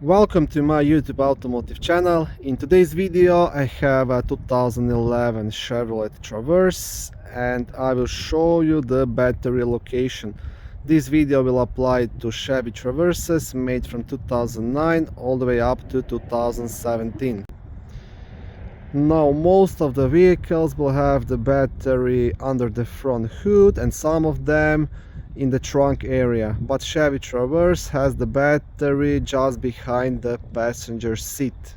Welcome to my YouTube automotive channel. In today's video I have a 2011 Chevrolet Traverse and I will show you the battery location. This video will apply to Chevy Traverses made from 2009 all the way up to 2017. Now most of the vehicles will have the battery under the front hood and some of them in the trunk area, but Chevy Traverse has the battery just behind the passenger seat.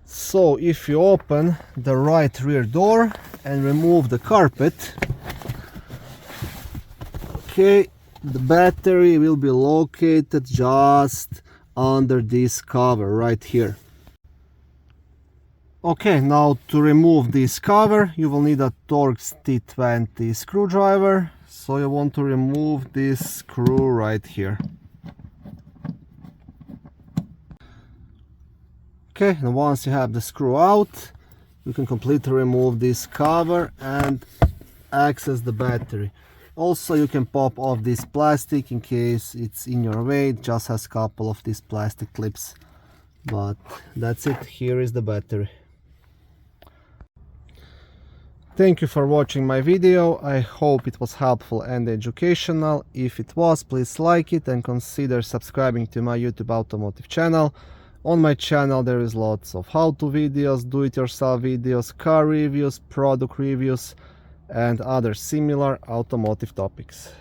So if you open the right rear door and remove the carpet, okay, the battery will be located just under this cover right here. Okay, now to remove this cover you will need a Torx T20 screwdriver. So you want to remove this screw right here. Okay, and once you have the screw out, you can completely remove this cover and access the battery. Also, you can pop off this plastic in case it's in your way. It just has a couple of these plastic clips. But that's it. Here is the battery. Thank you for watching my video. I hope it was helpful and educational. If it was, please like it and consider subscribing to my YouTube automotive channel. On my channel there is lots of how-to videos, do-it-yourself videos, car reviews, product reviews and other similar automotive topics.